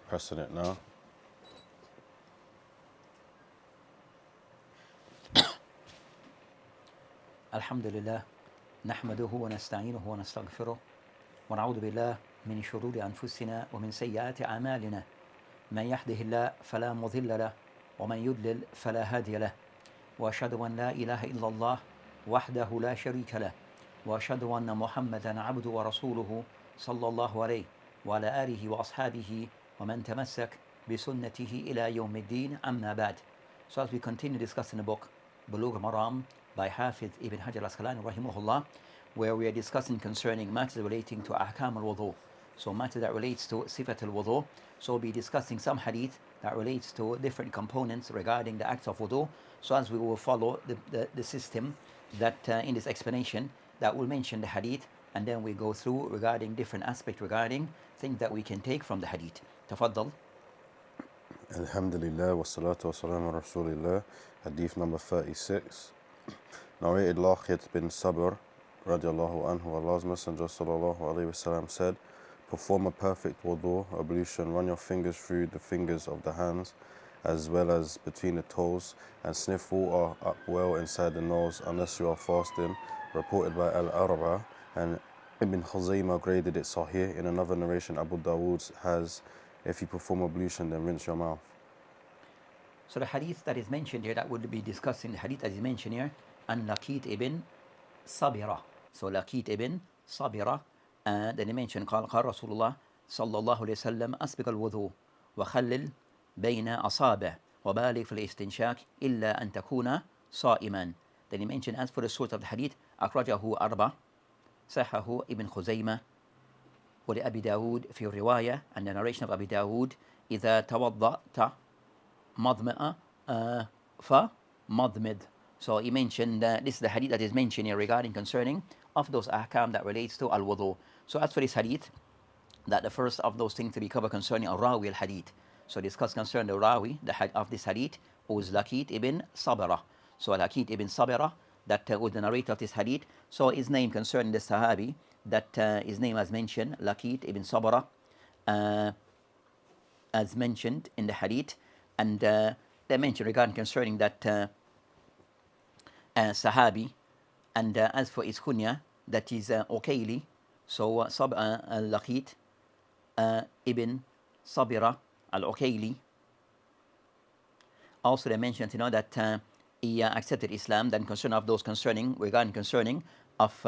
Pressing it now. الحمد لله نحمده ونستعينه ونستغفره ونعوذ بالله من شرور أنفسنا ومن سيئات أعمالنا من يهده الله فلا مضل له ومن يضلل فلا هادي له وأشهد أن لا إله إلا الله وحده لا شريك له وأشهد أن محمدا عبده ورسوله صلى الله عليه وعلى آله وأصحابه ومن تمسك بسنته إلى يوم الدين أما بعد. So as we continue discussing the book Bulugh al-Maram by Hafidh Ibn Hajar al-Asqalani rahimahullah, where we are discussing concerning matters relating to ahkam al-wudu, so matter that relates to sifat al-wudu. So we'll be discussing some hadith that relates to different components regarding the acts of wudu. So as we will follow the system that in this explanation that will mention the hadith, and then we go through regarding different aspects regarding things that we can take from the hadith. Tafaddal. Alhamdulillah wa salatu wa salam ala Rasulillah. Hadith number 36. Narrated Laqit bin Sabr radiallahu anhu, Allah's Messenger sallallahu alayhi wasallam said, perform a perfect wudu, ablution, run your fingers through the fingers of the hands as well as between the toes, and sniff water up well inside the nose unless you are fasting. Reported by Al-Arba, and Ibn Khuzaymah graded it Sahih. In another narration, Abu Dawood has, if you perform ablution, then rinse your mouth. So the hadith that is mentioned here, that would be discussing the hadith as is mentioned here, and Laqit ibn Sabira. So Laqit ibn Sabira, then he mentioned, قال رسول الله صلى الله عليه وسلم أسبق الوضوء وخلل بين أصابع وبالغ في الاستنشاق إلا أن تكون صائما. Then he mentioned, as for the source of the hadith, أخرجه أربعة صححه ابن خزيمة ولأبي داود في الرواية, and the narration of Abi Dawood, إذا توضأت مضمئة فمضمد. So he mentioned this is the hadith that is mentioned here regarding concerning of those ahkam that relates to al-wudu. So as for this hadith, that the first of those things to be covered concerning al-rawi al-hadith. So discuss concerning the rawi of this hadith was Laqit ibn Sabra. So Laqit ibn Sabra, that was the narrator of this hadith. So his name concerning the Sahabi, that his name as mentioned, Laqit ibn Sabra, as mentioned in the hadith. And they mentioned regarding concerning that Sahabi, and as for his kunya, that is Uqayli. So Laqit ibn Sabira al-Uqayli. Also they mentioned, that he accepted Islam, then concern of those concerning, regarding concerning of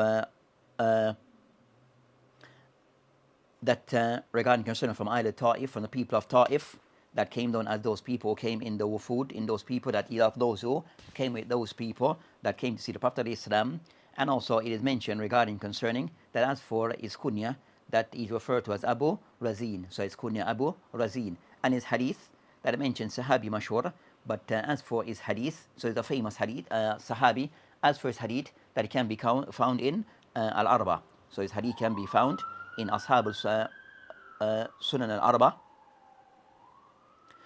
regarding concerning from Isle Ta'if, from the people of Ta'if, that came down as those people came in the wufud, in those people that of those who came with those people that came to see the Prophet of Islam. And also it is mentioned regarding concerning that as for his kunya, that is referred to as Abu Razin. So his kunya Abu Razin. And his hadith that mentions Sahabi Mashur, but as for his hadith, so it's a famous hadith, Sahabi, as for his hadith, that it can be found in Al-Arba. So his hadith can be found in Ashab Sunan Al-Arba.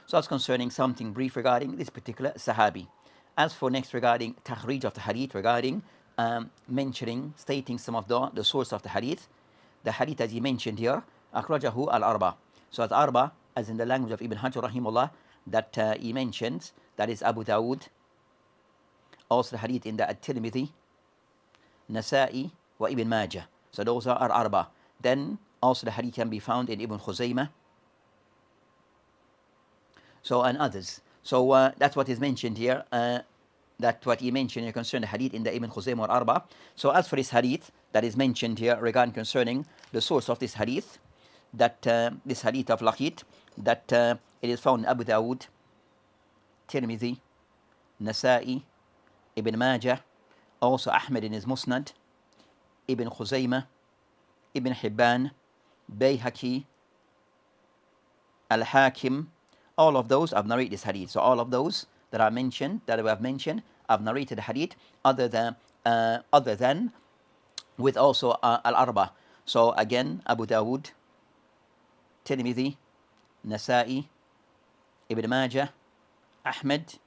So that's concerning something brief regarding this particular Sahabi. As for next regarding Takhrij of the hadith, regarding mentioning, stating some of the source of the hadith as he mentioned here, Akhrajahu Al-Arba. So as Arba, as in the language of Ibn Hajar rahimullah, that he mentions, that is Abu Dawood, also the hadith in the At-Tirmidhi, Nasa'i, wa Ibn Majah. So those are Arba. Then also the hadith can be found in Ibn Khuzaymah, so and others. So that's what is mentioned here. That what he mentioned here concerning the hadith in the Ibn Khuzaymah or Arba. So as for this hadith that is mentioned here regarding concerning the source of this hadith, that this hadith of Laqit, that it is found in Abu Dawood, Tirmidhi, Nasa'i, Ibn Majah, also Ahmed in his Musnad, Ibn Khuzaymah, Ibn Hibban, Bayhaqi, Al-Hakim. All of those have narrated this hadith. So all of those that are mentioned, that we have mentioned, have narrated the hadith other than with also Al-Arba. So again, Abu Dawood, Tirmidhi, Nasa'i, Ibn Majah, Ahmed,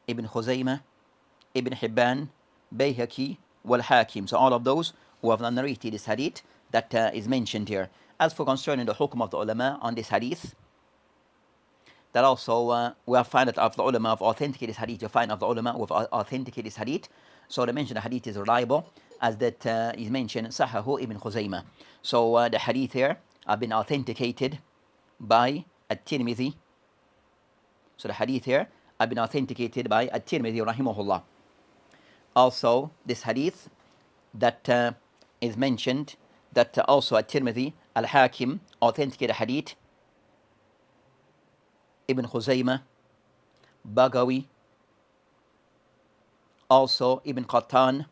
Ibn Khuzaymah, Ibn Hibban, Bayhaqi, Wal-Hakim. So all of those who have narrated this hadith that is mentioned here. As for concerning the hukm of the ulama on this hadith, that also we have found that of the ulama of authenticated hadith, you find of the ulama who have authenticated hadith. So they mention the hadith is reliable, as that is mentioned Sahahu ibn Khuzaymah. So the hadith here have been authenticated by At-Tirmidhi. So the hadith here have been authenticated by At-Tirmidhi rahimahullah. Also, this hadith that is mentioned, that also At-Tirmidhi, Al-Hakim authenticated hadith, Ibn Khuzaymah, Bagawi, also Ibn Qattan,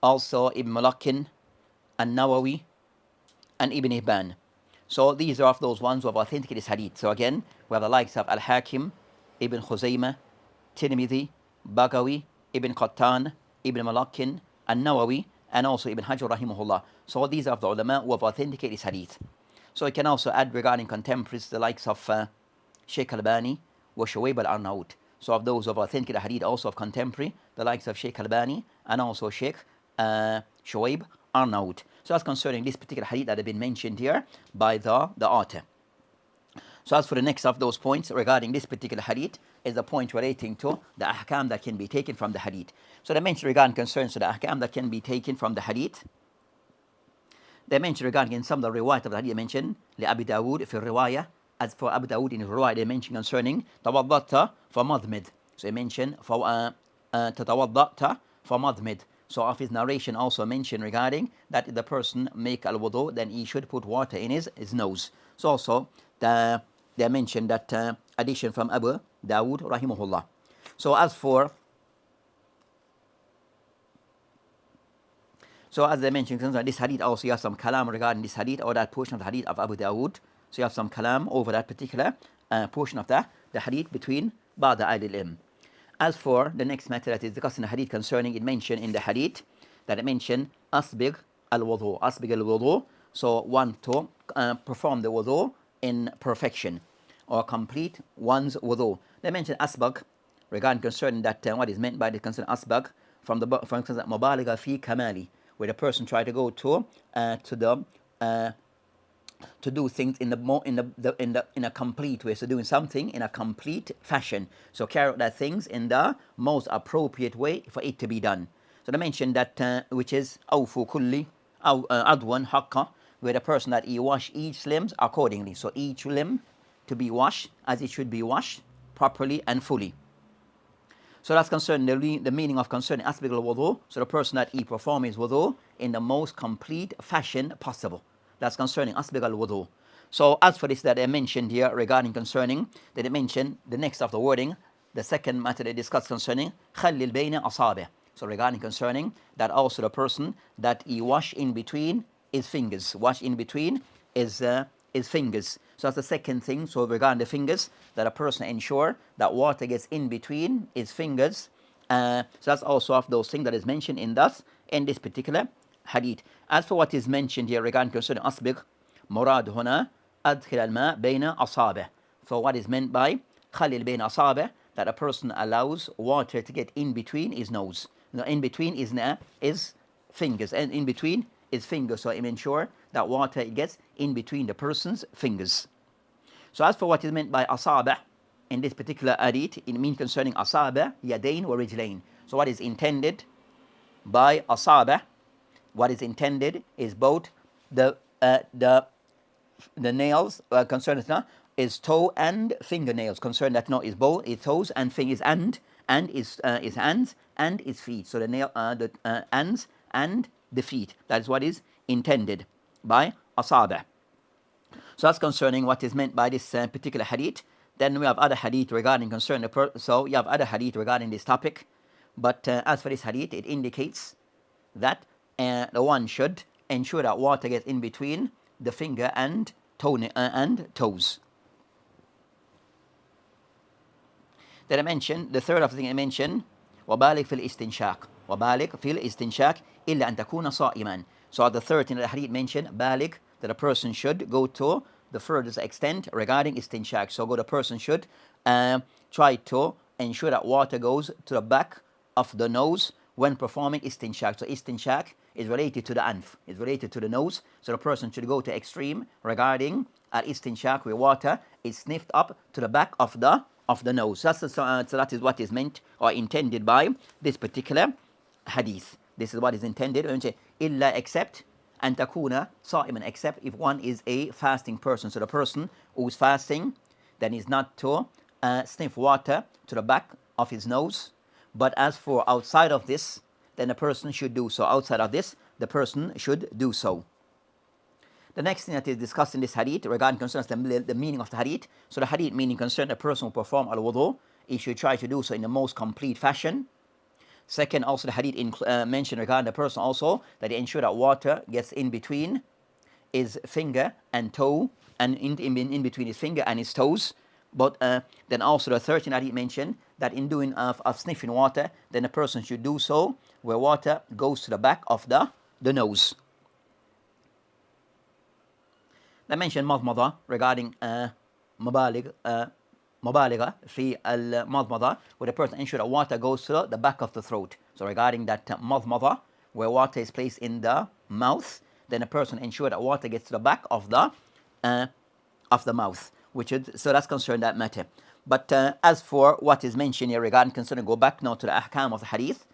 also Ibn Mulakin, An-Nawawi, and Ibn Hibban. So these are of those ones who have authenticated this hadith. So again, we have the likes of Al-Hakim, Ibn Khuzaymah, Tirmidhi, Bagawi, Ibn Qattan, Ibn Mulakin, An-Nawawi, and also Ibn Hajar rahimahullah. So these are of the ulama who have authenticated this hadith. So you can also add regarding contemporaries the likes of Sheikh Albani wa Shuaib al-Arnaut. So of those who have authenticated hadith also of contemporary, the likes of Sheikh Albani and also Sheikh Shuaib Arnaut. So that's concerning this particular hadith that have been mentioned here by the author. So as for the next of those points regarding this particular hadith is the point relating to the ahkam that can be taken from the hadith. So they mentioned regarding concerns to the ahkam that can be taken from the hadith. They mentioned regarding in some of the riwayat of the hadith, they mentioned لأبي داود في الرواية. As for Abu Dawood in his riwayah, they mentioned concerning tawaddata famadmid. So they mentioned tatawaddata famadmid. So of his narration also mentioned regarding that if the person make al-wudu, then he should put water in his nose. So also they mentioned that addition from Abu Dawood rahimahullah. So as they mentioned, this hadith also you have some kalam regarding this hadith or that portion of the hadith of Abu Dawood. So you have some kalam over that particular portion of the hadith between Ba'da al-Ilm. As for the next matter that is discussed in the hadith concerning, it mentioned in the hadith that it mentioned asbig al-wudu. Asbig al-wudu, so one to perform the wudu in perfection or complete one's wudu. They mentioned asbag regarding concerning that what is meant by the concern asbag from instance mubaligha fi kamali, where the person try to go to do things in a complete way, so doing something in a complete fashion, so carry out that things in the most appropriate way for it to be done. So they mentioned that which is awfu kulli adwan haqqa, where the person that he wash each limbs accordingly, so each limb to be washed as it should be washed properly and fully. So that's concerning the meaning of concerning asbig al-wudu, so the person that he perform his wudu in the most complete fashion possible. That's concerning asbig al-wudu. So as for this that I mentioned here regarding concerning, that they mentioned the next of the wording, the second matter they discussed concerning khallil bayna asabi. So regarding concerning that also the person that he wash in between his fingers, wash in between his fingers. So that's the second thing. So regarding the fingers, that a person ensure that water gets in between his fingers. So that's also of those things that is mentioned in this particular hadith. As for what is mentioned here regarding concerning asbig, murad huna adkhil al-ma bayna asabi. So what is meant by khalil bayna asabi, that a person allows water to get in between his nose. Now, in between is fingers, and in between is fingers. So it ensure that water gets in between the person's fingers. So as for what is meant by asabi in this particular hadith, it means concerning asabi yadain wa rijlain. So what is intended by asabi, what is intended is both the nails concerned is toe and fingernails. Concerned that no is both is toes and fingers and is hands and is feet. So the hands and the feet. That is what is intended by asabi. So that's concerning what is meant by this particular hadith. Then we have other hadith regarding concerning so you have other hadith regarding this topic. But as for this hadith, it indicates that the one should ensure that water gets in between the finger and toes. Then I mentioned, the third of the thing I mentioned, وَبَالِغْ فِي الْإِسْتِنْشَاقِ وَبَالِغْ فِي الْإِسْتِنْشَاقِ إِلَّا أَن تَكُونَ صَائِمًا. So the third thing that the hadith mentioned, baligh, that a person should go to the furthest extent regarding istinshaq. So the person should try to ensure that water goes to the back of the nose when performing istinshaq. So istinshaq is related to the anf, is related to the nose. So the person should go to extreme regarding al-istinshaq, where water is sniffed up to the back of the nose. So that is what is meant or intended by this particular hadith. This is what is intended when we say illa, except an takuna sa'iman, except if one is a fasting person. So the person who's fasting then is not to sniff water to the back of his nose. But as for outside of this, then the person should do so. Outside of this, the person should do so. The next thing that is discussed in this hadith regarding concerns the meaning of the hadith. So the hadith meaning concern a person who perform al-wudu, he should try to do so in the most complete fashion. Second, also the hadith mentioned regarding the person also that he ensure that water gets in between his finger and toe, and in between his finger and his toes. But then also the third thing that he mentioned that in doing of sniffing water, then a person should do so where water goes to the back of the nose. I mentioned madmada regarding مبالغة في المضمضة, where the person ensure that water goes to the back of the throat. So regarding that madmada, where water is placed in the mouth, then a person ensure that water gets to the back of the mouth, so that's concerned that matter. But as for what is mentioned here regarding concern, go back now to the ahkam of the hadith.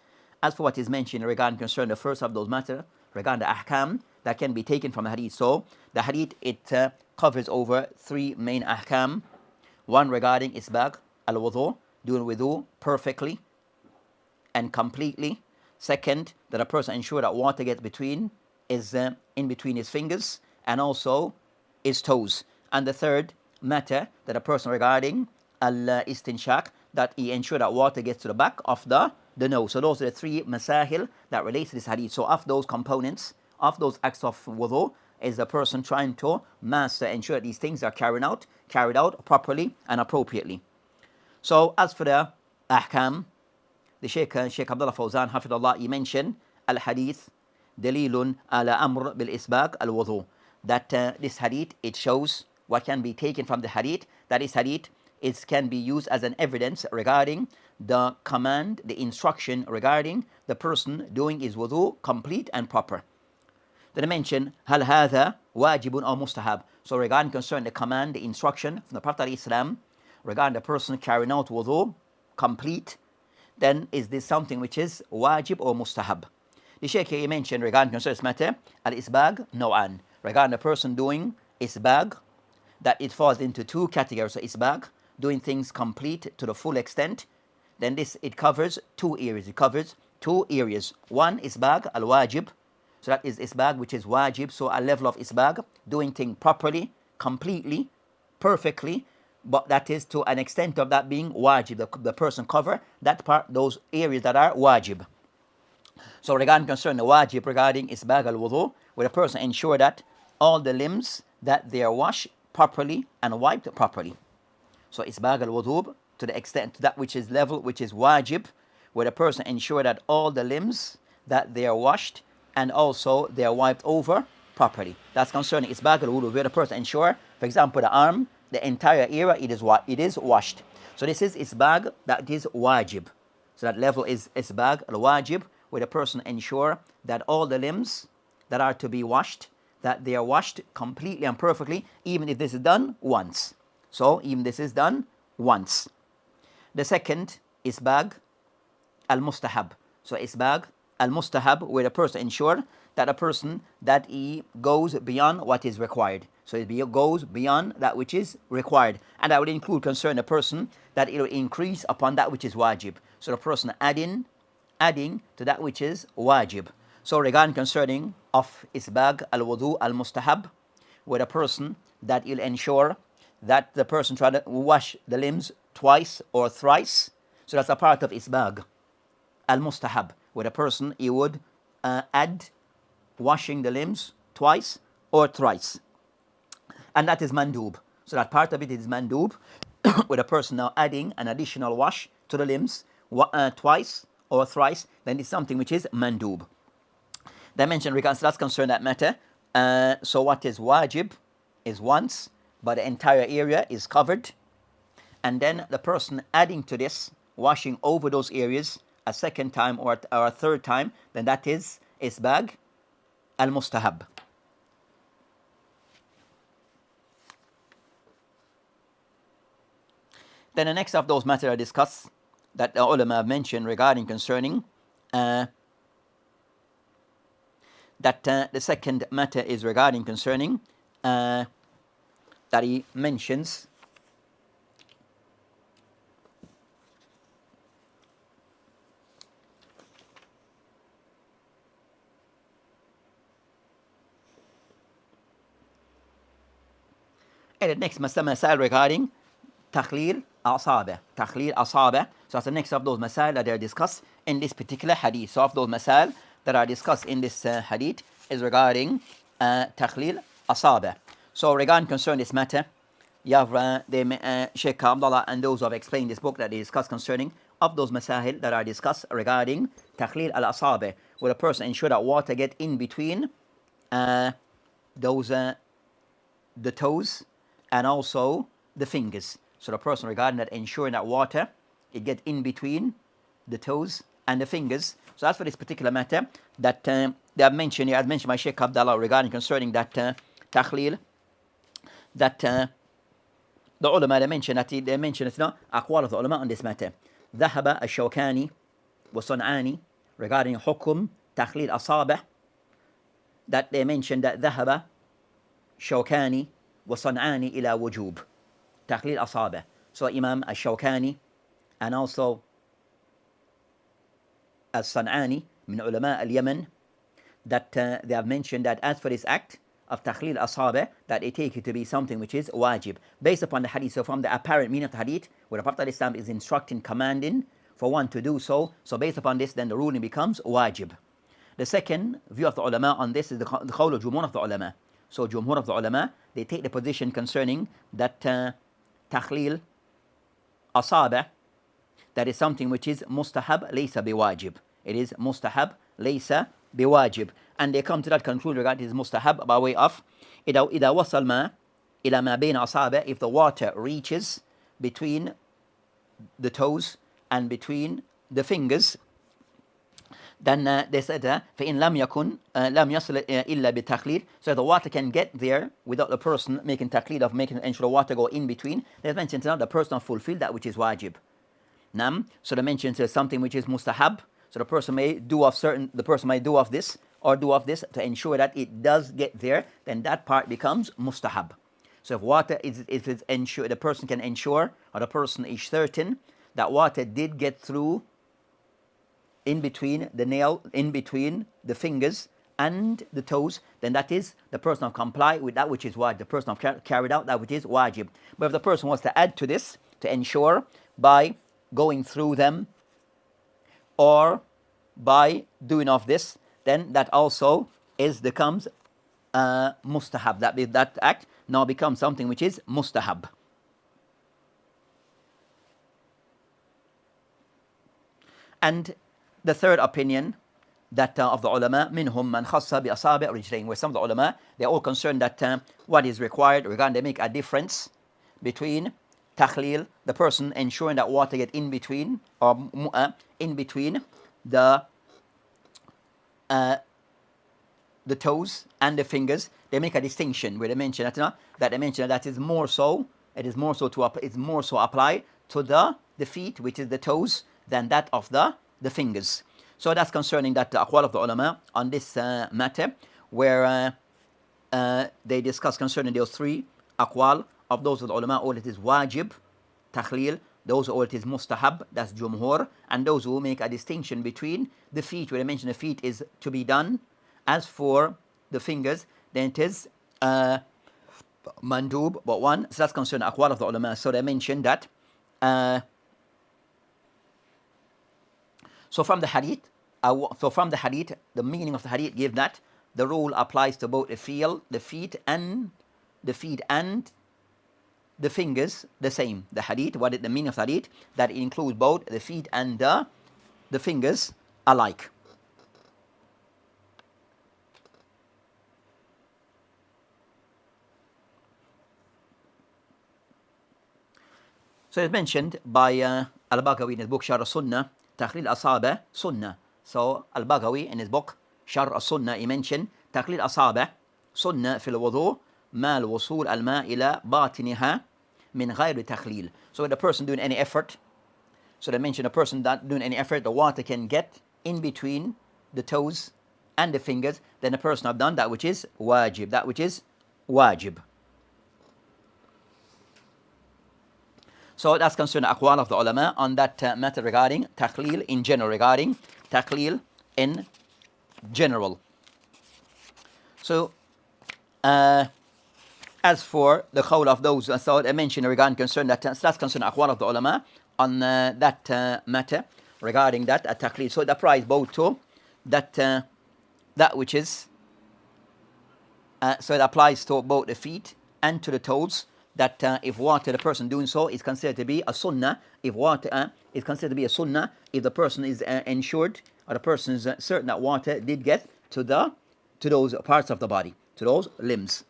As for what is mentioned regarding concern, the first of those matter regarding the ahkam that can be taken from the hadith. So the hadith, it covers over three main ahkam. One regarding isbag al-wudu, doing wudu perfectly and completely. Second, that a person ensure that water gets in between his fingers and also his toes. And the third matter, that a person regarding al-istinshaq, that he ensure that water gets to the back of the nose. So those are the three masahil that relate to this hadith. So of those components, of those acts of wudu, is the person trying to master, ensure that these things are carried out properly and appropriately. So as for the ahkam, the Sheikh Abdullah Fawzan Hafidullah, he mentioned al-hadith dalilun ala amr bil isbaq al-wudu, that this hadith, it shows what can be taken from the hadith, that this hadith can be used as an evidence regarding the command, the instruction regarding the person doing his wudu complete and proper. Then I mention hal hadha wajibun or mustahab. So regarding concern the command, the instruction from the Prophet Islam regarding the person carrying out wudu complete, then is this something which is wajib or mustahab? The Shaykh he mentioned regarding concern this matter al-isbag naw'an, regarding the person doing isbag, that it falls into two categories. So isbag, doing things complete to the full extent, then this, it covers two areas. One isbag al-wajib, so that is isbag which is wajib, so a level of isbag, doing things properly, completely, perfectly, but that is to an extent of that being wajib. The person cover that part, those areas that are wajib. So regarding concern the wajib regarding isbag al-wudu, where the person ensure that all the limbs that they are washed properly and wiped properly. So isbag al-wudu, to the extent to that which is level, which is wajib, where the person ensure that all the limbs that they are washed and also they are wiped over properly. That's concerning isbag al-wudu, where the person ensure, for example, the arm, the entire area, it is washed. So this is isbag that is wajib. So that level is isbag al-wajib, where the person ensure that all the limbs that are to be washed, that they are washed completely and perfectly, even if this is done once. So even this is done once. The second isbag al-mustahab. So isbag al-mustahab, where the person ensure that a person that he goes beyond what is required. So it goes beyond that which is required, and that would include concern a person that it will increase upon that which is wajib. So the person adding to that which is wajib. So regarding concerning of isbag al-wudu al-mustahab, where the person that will ensure that the person try to wash the limbs twice or thrice. So that's a part of isbag al-mustahab, where the person he would add washing the limbs twice or thrice, and that is mandub. So that part of it is mandub, where the person now adding an additional wash to the limbs twice or thrice, then it's something which is mandub. Dimension regards that's concerned that matter. So what is wajib is once, but the entire area is covered, and then the person adding to this, washing over those areas a second time or a third time, then that is isbag al-mustahab. Then the next of those matters are discussed that the ulama have mentioned regarding concerning the second matter is regarding concerning that he mentions and the next masail regarding takhleel asabe. Takhleel asabe. So that's the next of those masail that are discussed in this particular hadith. So of those masail that are discussed in this hadith is regarding takhleel asabe. So regarding concern this matter, you have Sheikh Abdullah and those who have explained this book that they discuss concerning of those masahil that are discussed regarding takhleel al-asabe, where a person ensure that water get in between those the toes and also the fingers. So the person regarding that ensuring that water it get in between the toes and the fingers. So that's for this particular matter that they have mentioned. As mentioned by Sheikh Abdullah regarding concerning that takhleel, that the ulama they mention that it's not aqwal of the ulama on this matter. ذهب الشوكاني وصنعاني regarding حكم تخليل أصابع, that they mentioned that ذهب شوكاني وصنعاني إلى وجوب تخليل أصابع. So Imam al-Shawkani and also al-San'ani من علماء اليمن, that they have mentioned that as for this act of takhleel asabe, that they take it to be something which is wajib based upon the hadith. So from the apparent meaning of the hadith, where the Prophet ﷺ is instructing, commanding for one to do so, so based upon this then the ruling becomes wajib. The second view of the ulama on this is the qawl of jumhur of the ulama. So jumhur of the ulama, they take the position concerning that takhleel asabe, that is something which is mustahab laysa biwajib. It is mustahab laysa biwajib. And they come to that conclusion regarding this mustahab by way of إذا وصل ما إلى ما بين أصابع, if the water reaches between the toes and between the fingers, then they said فإن لم يكن لم يصل إلا بالتخليل. So the water can get there without the person making takleel of making ensure the water go in between. They mentioned now the person fulfill that which is wajib. So they mentioned something which is mustahab. So the person may do of this or do of this to ensure that it does get there, then that part becomes mustahab. So if water is ensure, the person can ensure, or the person is certain that water did get through in between the nail, in between the fingers and the toes, then that is the person have complied with that which is wajib. The person have carried out that which is wajib. But if the person wants to add to this to ensure by going through them or by doing of this, then that also becomes mustahab. That act now becomes something which is mustahab. And the third opinion that of the ulama, minhum man khassa bi asabi' rijlayn, where some of the ulama, they're all concerned that what is required regarding they make a difference between takhleel, the person ensuring that water get in between or in between the toes and the fingers. They make a distinction where they mention that is more so. It is more so applied to the feet, which is the toes, than that of the fingers. So that's concerning that aqwal of the ulama on this matter, where they discuss concerning those three aqwal of those of the ulama. All it is wajib, takhleel. Those all it is mustahab, that's jumhur. And those who make a distinction between the feet, where they mention the feet is to be done. As for the fingers, then it is mandub, but one. So that's concerning aqwal of the ulama. So they mention that. So from the hadith, the meaning of the hadith gives that the rule applies to both the feet and the fingers the same. The hadith, what is the meaning of the hadith? That it includes both the feet and the fingers alike. So it's mentioned by Al-Baghawi in his book Sharh al-Sunnah, Takhleel Asabe Sunnah. So Al-Baghawi in his book Sharh al-Sunnah, he mentioned Takhleel Asabe Sunnah fil wudu ma al-wusul al-ma ila batiniha min ghayri takhlil. So when the person doing any effort, so they mention a person not doing any effort, the water can get in between the toes and the fingers, then the person have done that which is wajib, that which is wajib. So that's concerning aqwal of the ulama on that matter regarding takhlil in general, regarding takhlil in general. So as for the qawl of those, so I mentioned regarding concern that that's concerning aqwal of the ulama on that matter regarding that takhlil. So it applies both to that which is so it applies to both the feet and to the toes, that if water, the person doing so is considered to be a sunnah. If water is considered to be a sunnah, if the person is ensured, or the person is certain that water did get to those parts of the body, to those limbs.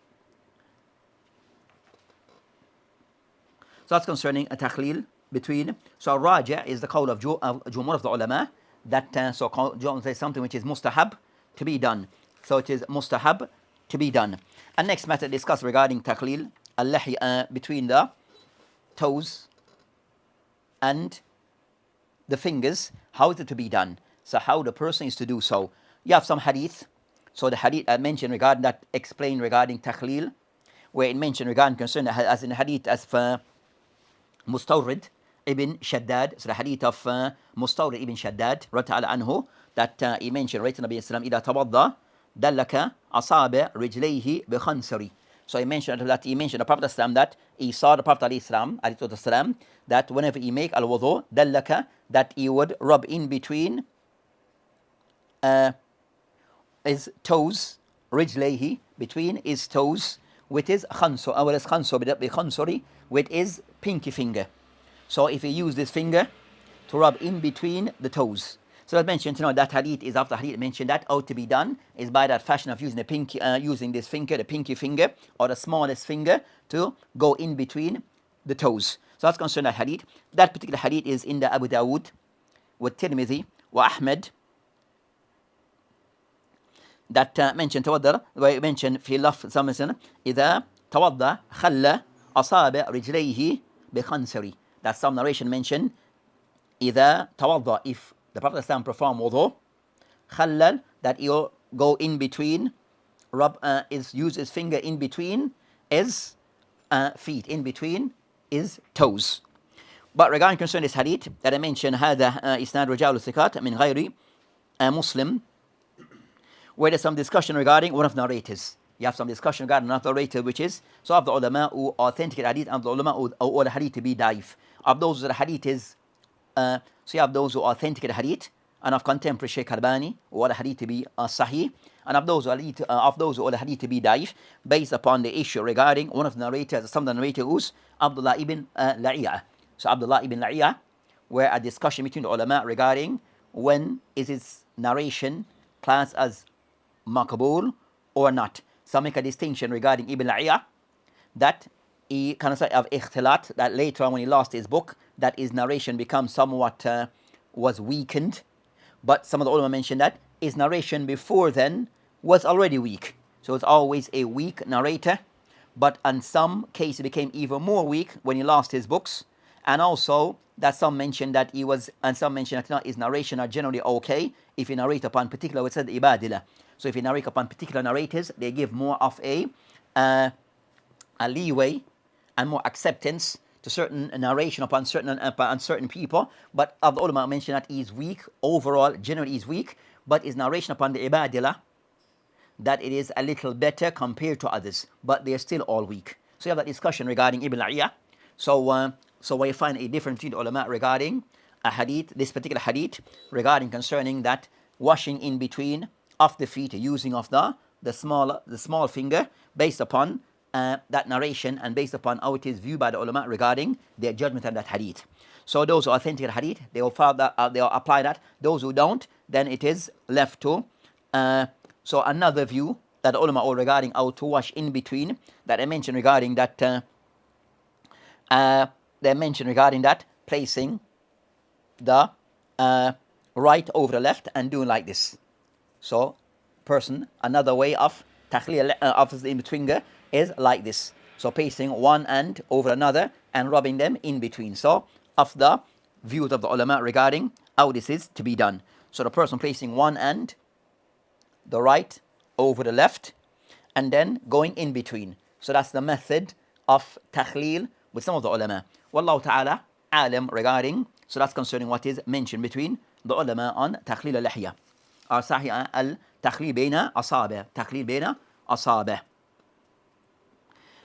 So that's concerning a takhlil between. So raja is the qawl of jumhur of the ulama, that so John says something which is mustahab to be done. So it is mustahab to be done. And next matter discussed regarding takhlil al-lahi between the toes and the fingers. How is it to be done? So how the person is to do so. You have some hadith. So the hadith I mentioned regarding that, explain regarding takhlil, where it mentioned regarding concern as in hadith as for Mustawrid ibn Shaddad. So the hadith of Mustawrid ibn Shaddad radiyallahu anhu, that he mentioned, right, Nabi sallam, إذا توضأ دلك أصابع رجليه بخنصر. So he mentioned the Prophet Islam, that he saw the Prophet Islam that whenever he make al-wudu, dallaka, that he would rub in between his toes, rijlayhi, between his toes, with his khansor, with his pinky finger. So if he use this finger to rub in between the toes. So as mentioned, that hadith is after hadith mentioned that how to be done is by that fashion of using the pinky, using this finger, the pinky finger, or the smallest finger, to go in between the toes. So that's concerning that hadith. That particular hadith is in the Abu Dawood, with Tirmidhi, wa Ahmed. That mentioned tawadda, where it mentioned في لفظ مثلا إذا توضأ خلى أصابع رجليه بخنصر. That some narration mentioned إذا توضأ, if the Prophet ﷺ performed wudu, khallal, that he'll go in between, use his finger in between his feet, in between his toes. But regarding concerning this hadith that I mentioned, هذا إسناد رجال الثقات من غير Muslim, where there's some discussion regarding one of the narrators. You have some discussion regarding another narrator, which is, so of the ulama who authenticate hadith, and the ulama who the hadith to be daif. Of those that the hadith is, so you have those who authenticate hadith, and of contemporary Shaykh Albani, who the hadith to be sahih, and of those who the hadith to be daif, based upon the issue regarding one of the narrators, some of the narrators who's Abdullah ibn La'i'ah. So Abdullah ibn La'i'ah, where a discussion between the ulama regarding when is his narration classed as maqbool or not. Some make a distinction regarding Ibn La'i'ah, that he kind of of ikhtilat, that later on when he lost his book, that his narration becomes somewhat was weakened. But some of the ulama mentioned that his narration before then was already weak. So it's always a weak narrator, but in some cases it became even more weak when he lost his books. And also that some mentioned that he was, and some mentioned that his narration are generally okay if he narrate upon particular, we said ibadillah. So if you narrate upon particular narrators, they give more of a leeway and more acceptance to certain narration upon certain people. But of the ulama mentioned that he is weak overall, generally he is weak, but his narration upon the ibadillah, that it is a little better compared to others, but they are still all weak. So you have that discussion regarding Ibn La'i'ah. So where you find a difference between the ulama regarding a hadith, this particular hadith, regarding concerning that washing in between of the feet, using of the small finger, based upon that narration and based upon how it is viewed by the ulama regarding their judgment of that hadith. So those who authenticate hadith, they will follow that, they will apply that. Those who don't, then it is left to. So another view that the ulama are regarding how to wash in between, that I mentioned regarding that. They mentioned regarding that, placing the right over the left and doing like this. So, person, another way of takhlil of the in between is like this. So placing one hand over another and rubbing them in between. So of the views of the ulama regarding how this is to be done. So the person placing one hand, the right over the left, and then going in between. So that's the method of takhleel with some of the ulama. Wallahu ta'ala alam regarding, so that's concerning what is mentioned between the ulama on takhleel al-lihya. Or sahih al-takhleel bayna asabi'. Takhleel bayna asabi'.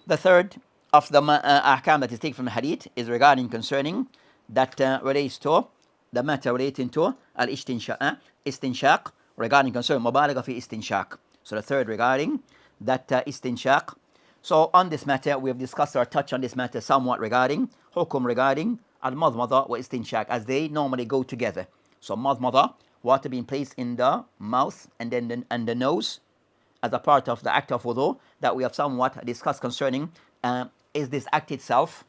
The third of the ahkam that is taken from the hadith is regarding concerning that relates to the matter relating to al-istinshaq, regarding concerning mubalagha fi istinshaq. So the third regarding that istinshaq. So on this matter, we have discussed or touched on this matter somewhat regarding hukum regarding al-madmada wa istinshaq, as they normally go together. So madmada, water being placed in the mouth and then the nose as a part of the act of wudu, that we have somewhat discussed concerning is this act itself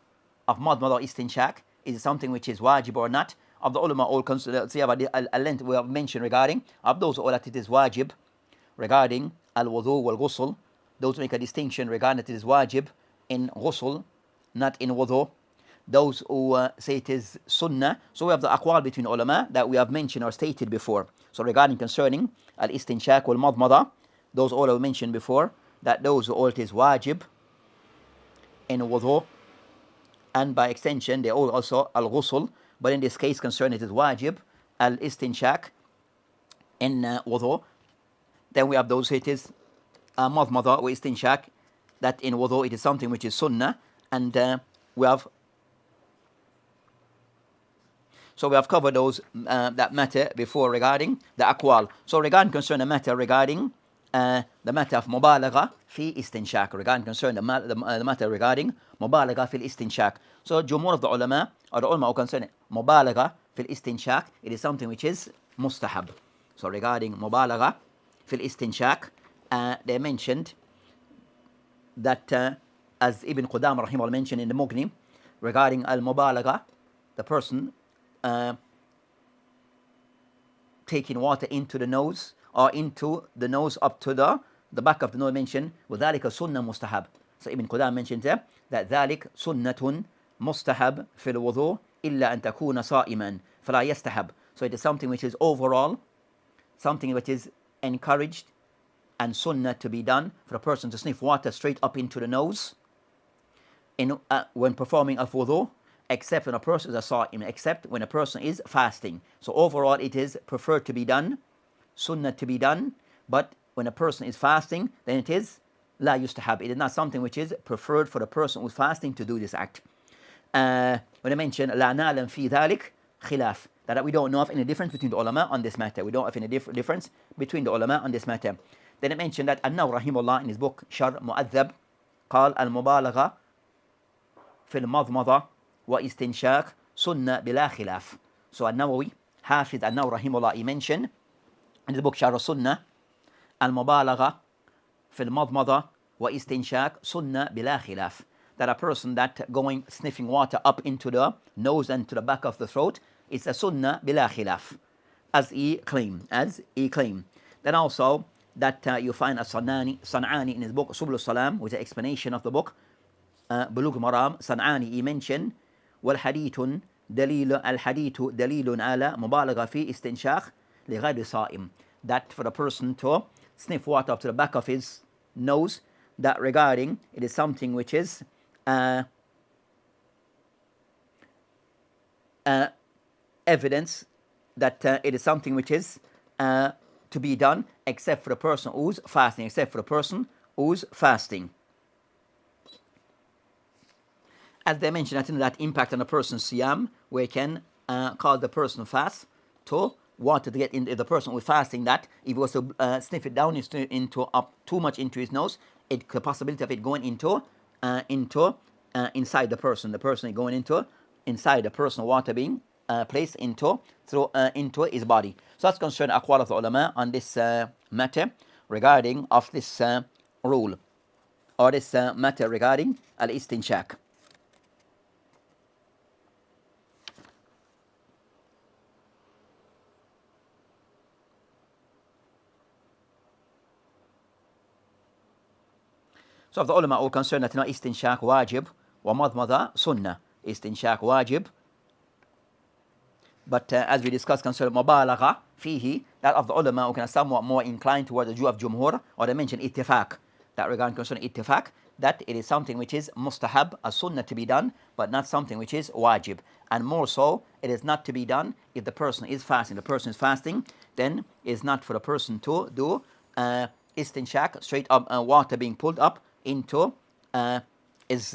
of madmada istinshaq, is it something which is wajib or not? Of the ulama all consider, length we have mentioned regarding, of those all that it is wajib regarding al-wudu wal-ghusl, those make a distinction regarding that it is wajib in ghusl, not in wudu. Those who say it is sunnah. So we have the aqwal between ulama that we have mentioned or stated before. So regarding concerning al-istinshaq wal-madmada, those all have mentioned before, that those all it is wajib in wudu, and by extension they all also al-ghusl, but in this case concerned it is wajib al-istinshaq in wudu. Then we have those who it is madmada wa istinshaq, that in wudu it is something which is sunnah, and we have covered those that matter before regarding the aqwal. So regarding concern the matter regarding the matter of mubalagha fi istinshaq, regarding concern the matter regarding mubalagha fi istinshaq. So jumhur of the ulama, or the ulama who concern mubalagha fi istinshaq, it is something which is mustahab. So regarding mubalagha fi istinshaq, they mentioned that as Ibn Qudam rahimahullah mentioned in the Mughni regarding al-mubalagha, the person taking water into the nose, or into the nose up to the back of the nose, mentioned وَذَلِكَ سُنَّةٌ مُسْتَحَبٌ. So Ibn Qudam mentioned there that ذَلِكَ سُنَّةٌ مُسْتَحَبٌ فِي الْوُضُوءِ إِلَّا أَن تَكُونَ صَائِمًا فَلَا يَسْتَحَبُ. So it is something which is overall, something which is encouraged and sunnah to be done for a person to sniff water straight up into the nose in when performing a wudu, except when a person is a sa'im, except when a person is fasting. So overall it is preferred to be done, sunnah to be done, but when a person is fasting, then it is la yustahab. It is not something which is preferred for the person who is fasting to do this act. When I mention la na'lam fi dhalik khilaf, that we don't know of any difference between the ulama on this matter. We don't have any difference between the ulama on this matter. Then I mentioned that An-Nawawi rahimahullah in his book Sharh Mu'adhab قال المبالغة في المضمضة واستنشاق سنة بلا خلاف. So An-Nawawi, Hafiz An-Nawawi rahimahullah, he mentioned in the book Sharh Sunnah, المبالغة في المضمضة واستنشاق سنة بلا خلاف, that a person that going sniffing water up into the nose and to the back of the throat, it's a sunnah bila khilaf, as he claimed. Then also that you find a San'ani in his book Subul Salam, with the explanation of the book Bulugh Maram. San'ani, he mentioned والحديث دليل الحديث دليل على مبالغة في استنشاق لغير صائم, that for the person to sniff water up to the back of his nose, that regarding it is something which is evidence that it is something which is to be done except for the person who's fasting, As they mentioned, I think that impact on a person's siyam, where it can cause the person fast to water to get in the person who's fasting, that if he was to sniff it down into up too much into his nose, it the possibility of it going into inside the person is going into inside the person, water being placed into his body. So that's concerning aqwal of the ulama on this matter regarding of this rule, or this matter regarding al-istinshaq. So the ulama all concerned that istinshaq wajib wa madmada sunnah. Istinshaq wajib. But as we discussed concerning mubalagha fihi, that of the ulama who can somewhat more inclined toward the view of jumhur, or they mention ittifaq, that regarding concerning ittifaq, that it is something which is mustahab, a sunnah to be done, but not something which is wajib. And more so, it is not to be done if the person is fasting. The person is fasting, then it's not for the person to do istinshaq, straight up water being pulled up into his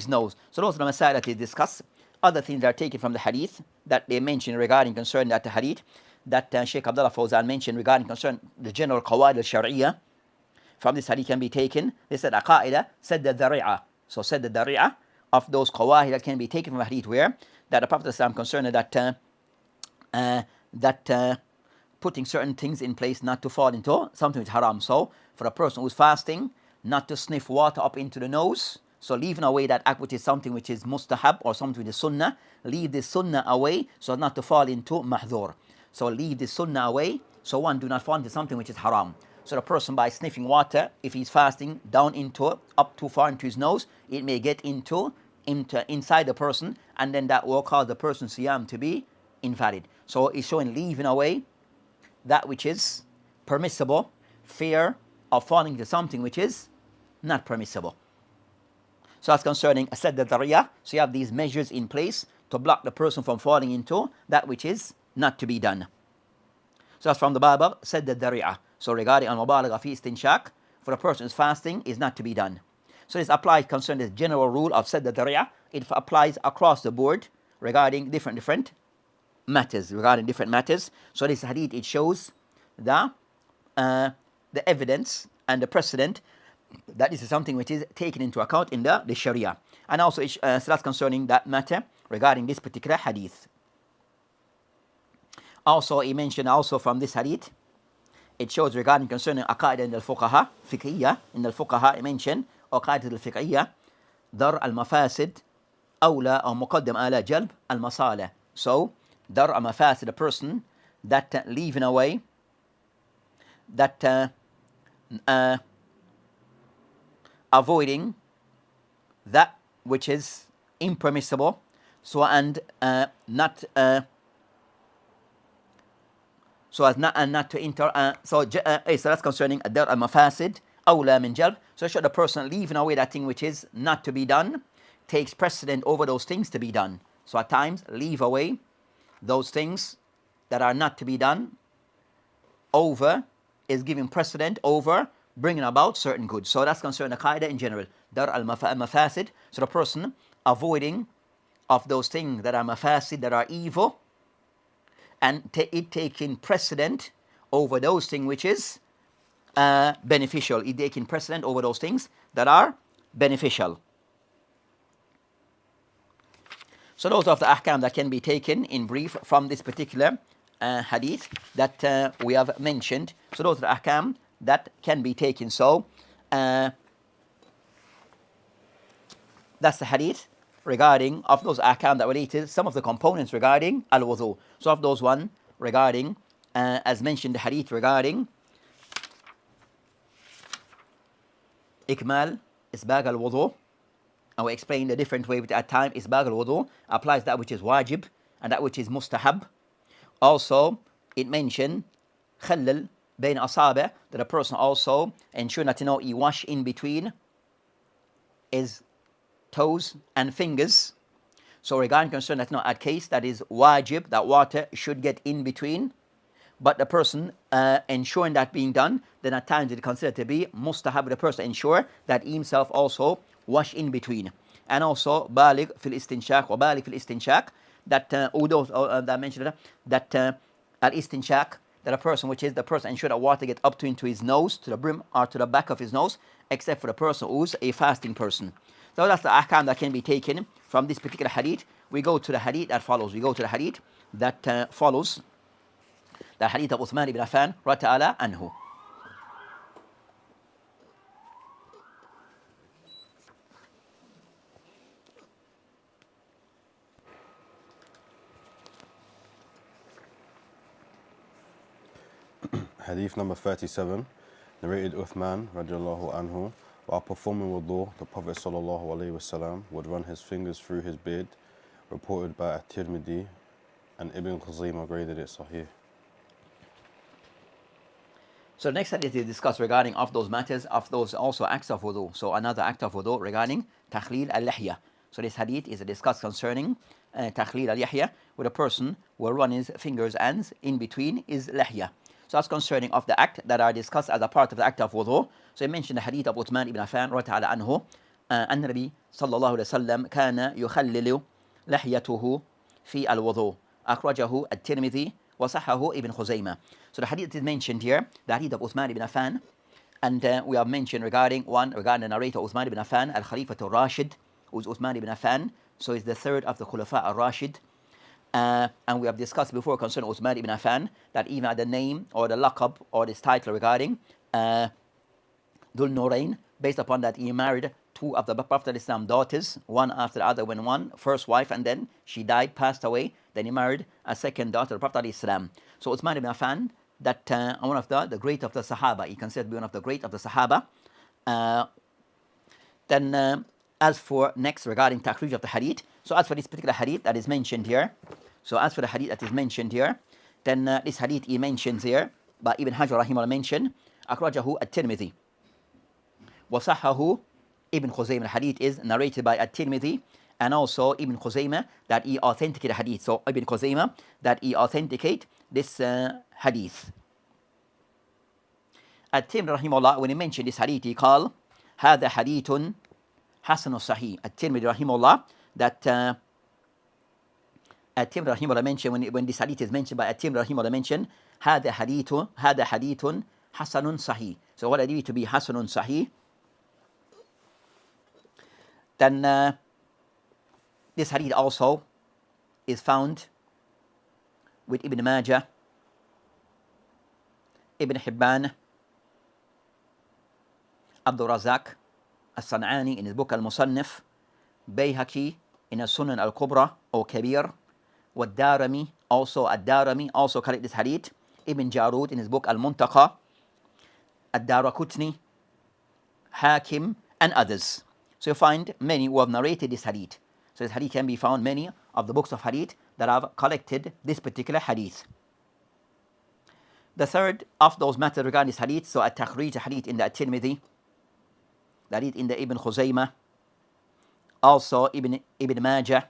nose. So those are the masail that they discuss. Other things that are taken from the hadith that they mention regarding concern that the hadith that Sheikh Abdullah Fawzan mentioned regarding concern the general qawaid al-shari'ah. From this hadith can be taken, they said aqaida said the dhari'ah. So said the dhari'ah of those qawaid that can be taken from the hadith where that the Prophet ﷺ concerned that putting certain things in place not to fall into something which is haram. So for a person who's fasting, not to sniff water up into the nose. So leaving away that act which is something which is mustahab or something which is sunnah, leave this sunnah away so not to fall into mahdhur. So leave this sunnah away so one do not fall into something which is haram. So the person by sniffing water, if he's fasting down into up too far into his nose, it may get into inside the person, and then that will cause the person's siyam to be invalid. So it's showing leaving away that which is permissible, fear of falling into something which is not permissible. So that's concerning sadd al-dhari'ah. So you have these measures in place to block the person from falling into that which is not to be done. So that's from the bab of sadd al-dhari'ah. So regarding al-mubalagha fi istinshaq, for a person who's fasting is not to be done. So this applies concerning the general rule of sadd al-dhari'ah. It applies across the board regarding different matters. So this hadith, it shows the evidence and the precedent that this is something which is taken into account in the Sharia. And also so that's concerning that matter regarding this particular hadith. Also he mentioned also from this hadith, it shows regarding concerning aqaida in al-fuqaha, fiqhiyya, in al-fuqaha he mentioned aqaida al-fiqhiyya, dar al-mafasid awla or muqaddam ala jalb al-masalih. So dar al-mafasid, a person that leaving away that avoiding that which is impermissible, so and not so as not to enter. So that's concerning dar al mafasid awla min jalb. So should the person leaving away that thing which is not to be done takes precedent over those things to be done. So at times leave away those things that are not to be done over is giving precedent over bringing about certain goods. So that's concerning the qaida in general. Dar al mafasid. So the person avoiding of those things that are mafasid, that are evil, and it taking precedent over those things which is beneficial. It taking precedent over those things that are beneficial. So those are the ahkam that can be taken in brief from this particular hadith that we have mentioned. So those are the ahkam that can be taken. So that's the hadith regarding of those ahkam that related some of the components regarding al-wudu. So of those one regarding as mentioned the hadith regarding ikmal isbag al-wudu, and we explained the different way at time. Isbag al-wudu applies that which is wajib and that which is mustahab. Also it mentioned khallal bain asabi', that a person also ensure that he wash in between his toes and fingers. So regarding concern that at case that is wajib, that water should get in between, but the person ensuring that being done, then at times it considered to be mustahab, the person ensure that he himself also wash in between. And also baligh fil istinshaq wa baligh fil istinshaq, that that mentioned that al istinshaq, that a person which is the person ensure that water get up to into his nose, to the brim or to the back of his nose, except for the person who's a fasting person. So that's the ahkam that can be taken from this particular hadith. We go to the hadith that follows. The hadith of Uthman ibn Affan radiyallahu anhu. Hadith number 37, narrated Uthman radiallahu anhu While performing wudu, the Prophet ﷺ would run his fingers through his beard, reported by At-Tirmidhi, and Ibn Khuzaymah graded it Sahih. So the next hadith is discussed regarding of those matters, of those also acts of wudu. So another act of wudu regarding takhleel al-lihya. So this hadith is a discuss concerning takhleel al-lihya, where a person will run his fingers ends in between his lihya. So that's concerning of the act that are discussed as a part of the act of wudu. So he mentioned the hadith of Uthman ibn Affan radiallahu anhu, أن النبي صلى الله عليه وسلم كان يخلل لحيته في الوضوء. أخرجه الترمذي وصححه ابن خزيمة. So the hadith is mentioned here, the hadith of Uthman ibn Affan, and we have mentioned regarding the narrator Uthman ibn Affan, al-Khalifa al-Rashid, who is Uthman ibn Affan, so he's the third of the Khulafa al-Rashid. And we have discussed before concerning Uthman ibn Affan that even at the name or the laqab or this title regarding Dhul Nurayn, based upon that he married two of the Prophet Islam daughters, one after the other, when one first wife, and then she died, passed away, then he married a second daughter of the Prophet Islam. So Uthman ibn Affan, that one of the great of the Sahaba, he considered to be one of the great of the Sahaba. Then as for next regarding takhrij of the hadith, so as for this particular hadith that is mentioned here, then this hadith he mentions here, but Ibn Hajar rahimahullah mentioned, akhrajahu at-Tirmidhi. وصححه Ibn Khuzaymah. Hadith is narrated by At-Tirmidhi and also Ibn Khuzaymah that he authenticated hadith. So Ibn Khuzaymah that he authenticate this hadith. At-Tirmidhi rahimahullah, when he mentioned this hadith, he called هذا حديث حسن صحيح. At-Tirmidhi rahimahullah, that At-Tirmidhi rahimahullah mentioned, when this hadith is mentioned by At-Tirmidhi rahimahullah mentioned هذا حديث حسن صحيح. So what I need to be حسن صحيح. Then this hadith also is found with Ibn Majah, Ibn Hibban, Abdul Razak As-San'ani in his book Al-Musannif, Bayhaqi in his Sunan Al-Kubra or Kabir, Ad-Darimi also correct this hadith, Ibn Jarud in his book Al-Muntaqa, Ad-Darakutni, Hakim, and others. So you find many who have narrated this hadith. So this hadith can be found many of the books of hadith that have collected this particular hadith. The third of those matters regarding this hadith, so at-takhrij hadith in the At-Tirmidhi, the hadith in the Ibn Khuzaymah, also Ibn Majah,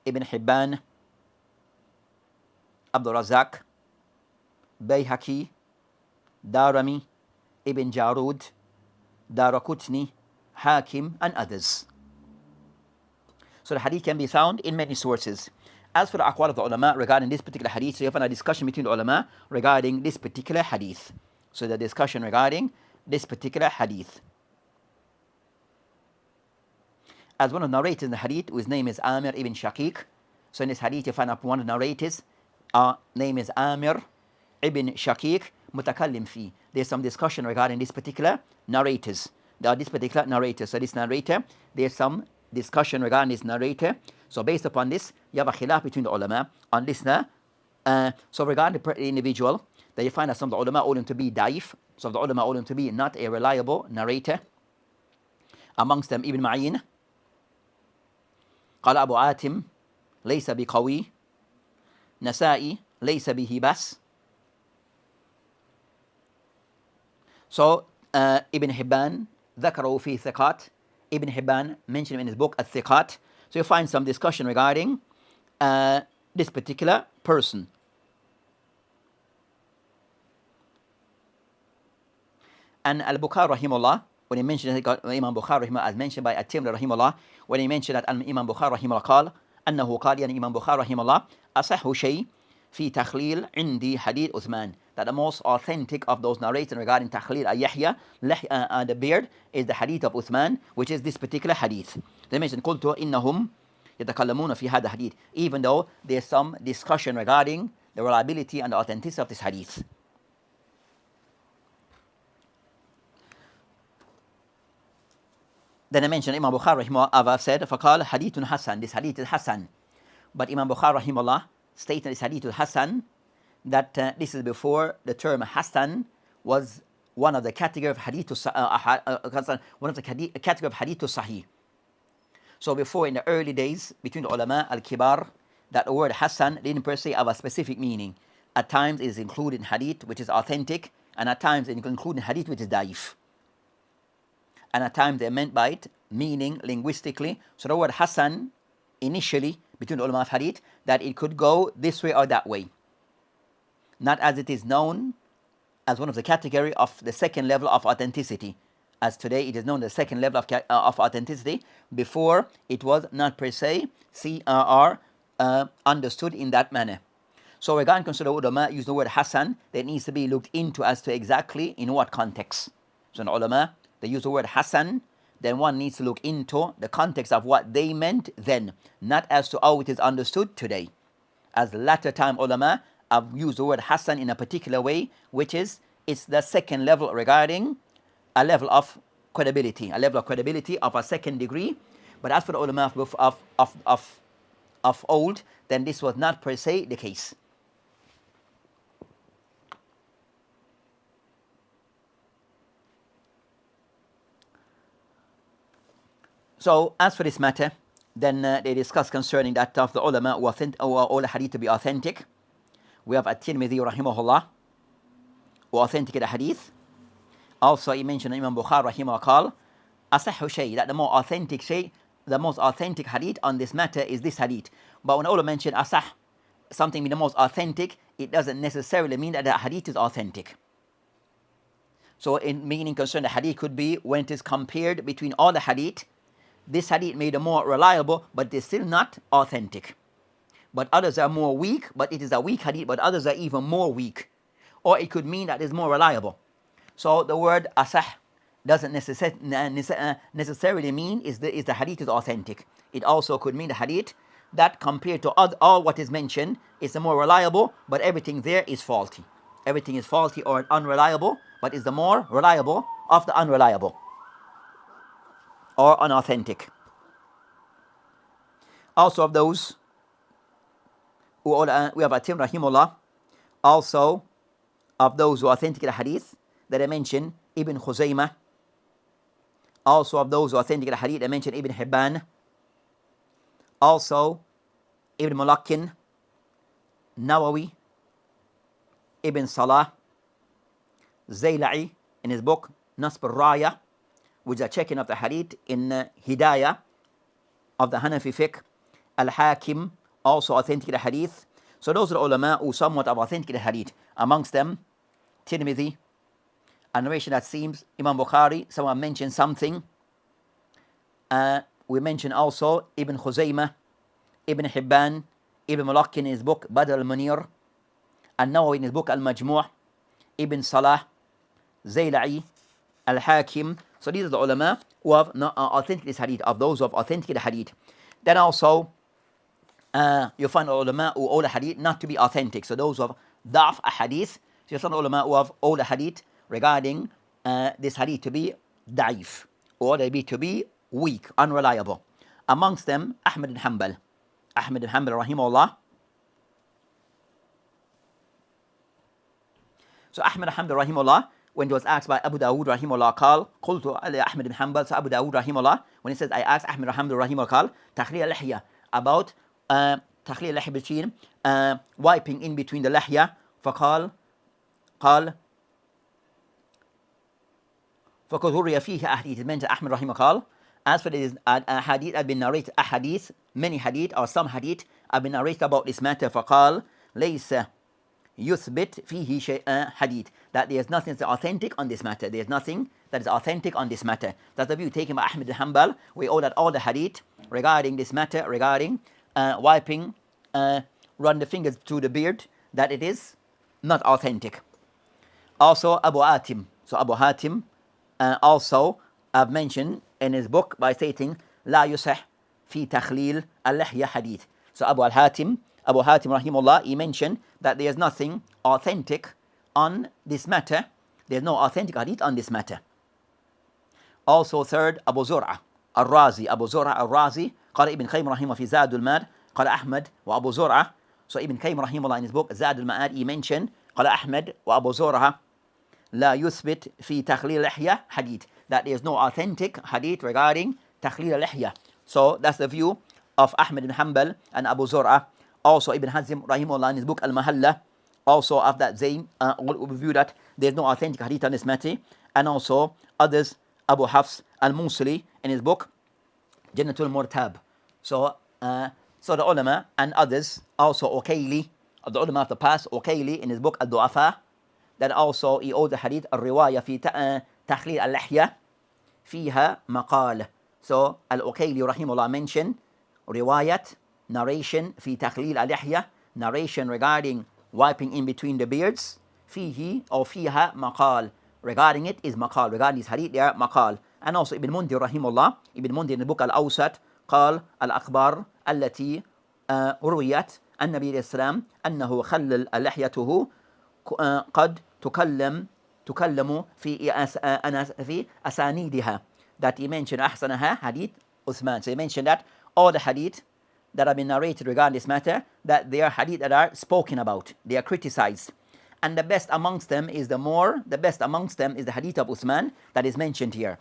Ibn Hibban, Abdul Razak, Bayhaqi, Darimi, Ibn Jarud, Darakutni, Hakim, and others. So the hadith can be found in many sources. As for the aqwal of the ulama regarding this particular hadith, so you have a discussion between the ulama regarding this particular hadith. So the discussion regarding this particular hadith. As one of the narrators in the hadith, whose name is Amir ibn Shaqiq. So in this hadith you find one of the narrators, name is Amir ibn Shaqiq, mutakallim fi. There's some discussion regarding this particular narrators. So this narrator, there's some discussion regarding this narrator. So based upon this, you have a khilaf between the ulama on this. So regarding the individual, that you find that some of the ulama hold him to be daif, some of the ulama hold him to be not a reliable narrator. Amongst them, Ibn Ma'in, قال أبو عاتم ليس بقوي, نسائي ليس به بس. So Ibn Hibban ذكره في ثقات. Ibn Hibban mentioned in his book Al-Thiqat. So you find some discussion regarding this particular person. And Al-Bukhari rahimahullah, when he mentioned Imam Bukhari rahimahullah, as mentioned by At-Tirmidhi rahimahullah, when he mentioned that Imam Bukhari rahimahullah قال أنه قال, يعني Imam Bukhari rahimahullah, أصح شيء في تخليل عندي حديث عثمان, that the most authentic of those narrations regarding takhleel al-yahya, the beard, is the hadith of Uthman, which is this particular hadith. They mentioned قلت إنهم يتكلمون في هذا hadith, even though there's some discussion regarding the reliability and the authenticity of this hadith. Then I mentioned Imam Bukhari rahimahullah, I've said, فقال حديث حسن, this hadith is Hasan. But Imam Bukhari rahimahullah stated this hadith is Hasan, that this is before the term Hasan was one of the category of hadith one of the category of hadith sahih. So before, in the early days, between the ulama al-kibar, that the word Hasan didn't per se have a specific meaning. At times it is included in hadith, which is authentic, and at times it included in hadith, which is daif. And at times they meant by it meaning linguistically. So the word Hasan, initially, between the ulama of hadith, that it could go this way or that way. Not as it is known as one of the category of the second level of authenticity. As today it is known the second level of authenticity. Before, it was not per se understood in that manner. So we're going to consider ulama use the word Hasan, that needs to be looked into as to exactly in what context. So in ulama, they use the word Hasan, then one needs to look into the context of what they meant then, not as to how it is understood today. As latter time ulama have used the word Hasan in a particular way, which is, it's the second level regarding a level of credibility of a second degree. But as for the ulama of old, then this was not per se the case. So as for this matter, then they discuss concerning that of the ulama who all the hadith to be authentic. We have At-Tirmidhi rahimahullah, who authenticated the hadith. Also he mentioned Imam Bukhari rahimahullah, asahhu shay, that the more authentic shay, the most authentic hadith on this matter is this hadith. But when ulama mention asah, something being the most authentic, it doesn't necessarily mean that the hadith is authentic. So in meaning concerning the hadith could be when it is compared between all the hadith, this hadith made it more reliable, but it is still not authentic. But others are more weak, but it is a weak hadith, but others are even more weak. Or it could mean that it's more reliable. So the word asah doesn't necessarily mean is the hadith is authentic. It also could mean the hadith that compared to all what is mentioned is the more reliable, but everything there is faulty. Everything is faulty or unreliable, but is the more reliable of the unreliable or unauthentic. Also of those who we have At-Tirmidhi rahimahullah, also of those who authenticate the hadith that I mentioned Ibn Khuzaymah. Also of those who authenticate the hadith I mentioned Ibn Hibban. Also Ibn Mulakkin, Nawawi, Ibn Salah, Zayla'i in his book Nasb al-Raya, which are checking of the hadith in Hidayah of the Hanafi fiqh. Al-Hakim also authenticated the hadith. So those are the ulama who somewhat have authenticated the hadith. Amongst them, Tirmidhi, a narration that seems Imam Bukhari, someone mentioned something. We mentioned also Ibn Khuzaymah, Ibn Hibban, Ibn Mulakkin in his book Badr al-Munir, An-Nawawi in his book Al-Majmu', Ibn Salah, Zayla'i, Al-Hakim. So these are the ulama who have authenticated this hadith, of those who have authenticated the hadith. Then also, you find ulama who all the hadith not to be authentic. So those who have da'af a hadith, so you find ulama who have all the hadith regarding this hadith to be da'if, or they be to be weak, unreliable. Amongst them, Ahmad ibn Hanbal. Ahmad ibn Hanbal rahimahullah. So Ahmad ibn Hanbal rahimahullah, when he was asked by Abu Dawood rahimahullah, qultu ala Ahmad ibn Hanbal, so Abu Dawood rahimahullah, when he says, I asked Ahmad ibn Hanbal rahimahullah, takhliya al-lihya, about takhliya al-lihya between wiping in between the lihya, فقال فقد روي فيه أحاديث. It meant Ahmad rahimahullah, as for this hadith had been narrated, ahadith, many hadith or some hadith have been narrated about this matter. فقال ليس يثبت فيه شيء hadith, that there is nothing that's authentic on this matter. There is nothing that is authentic on this matter. That's the view taken by Ahmad bin Hanbal. We owe that all the hadith regarding this matter, regarding wiping, run the fingers through the beard, that it is not authentic. Also Abu Hatim. So Abu Hatim also have mentioned in his book by stating لا يصح في تخليل اللحية hadith. So Abu Hatim rahimahullah, he mentioned that there is nothing authentic on this matter. There is no authentic hadith on this matter. Also third, Abu Zur'a al-Razi. Abu Zur'a al-Razi, قال Ibn Qayyim rahimahullah في زاد المعاد, قال أحمد وأبو زرعة. So Ibn Qayyim rahimahullah in his book زاد المعاد, he mentioned قال أحمد وأبو زرعة لا يثبت في تخليل اللحية hadith. That there is no authentic hadith regarding تخليل اللحية. So that's the view of Ahmad ibn Hanbal and Abu Zur'ah. Also Ibn Hazm rahimahullah in his book Al-Mahalla. Also of that same view that there is no authentic hadith on this matter. And also others, Abu Hafs al-Musli in his book Jannatul Murtab. So the ulama and others, also Uqayli, of the ulama of the past, Uqayli in his book Al-Du'afa, that also he owed the hadith al-riwaya fi takhlil al-lahya fiha maqal. So Al-Uqayli rahimahullah mentioned riwayat, narration fi takhlil al-lahya, narration regarding wiping in between the beards, fihi or fiha maqal. Regarding it is maqal. Regarding this hadith there, maqal. And also Ibn Mundhir rahimahullah, Ibn Mundhir in the book Al-Awsat, قال الأخبار التي رويت عن النبي عليه السلام أنه خلل لحيته قد تكلم في أسانيدها. That he mentioned أحسنها hadith Uthman. So he mentioned that all the hadith that have been narrated regarding this matter, that they are hadith that are spoken about, they are criticized. And the best amongst them is the hadith of Uthman that is mentioned here.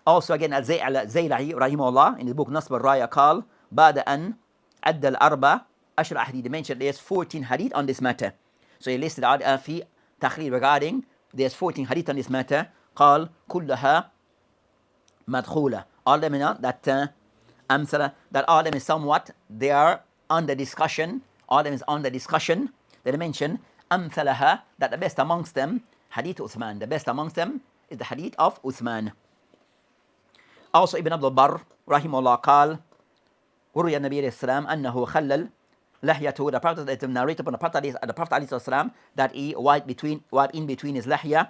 Also again Al-Zayla'i rahimahullah in his book Nasb al-Raya قال بعد أن عد الأربع عشر أحاديث. He mentioned there's 14 hadith on this matter. So he listed out في تخليل regarding there's 14 hadith on this matter. قال كلها مدخولة. All them that that all them is somewhat they are under discussion. All them is under discussion. They mention أمثلها, that the best amongst them hadith Uthman. The best amongst them is the hadith of Uthman. Also Ibn Abdul Barr rahimahullah قال وروي النبي عليه السلام أنه خلل لحيته. The Prophet is narrated upon the Prophet عليه السلام that he wiped in between his لحية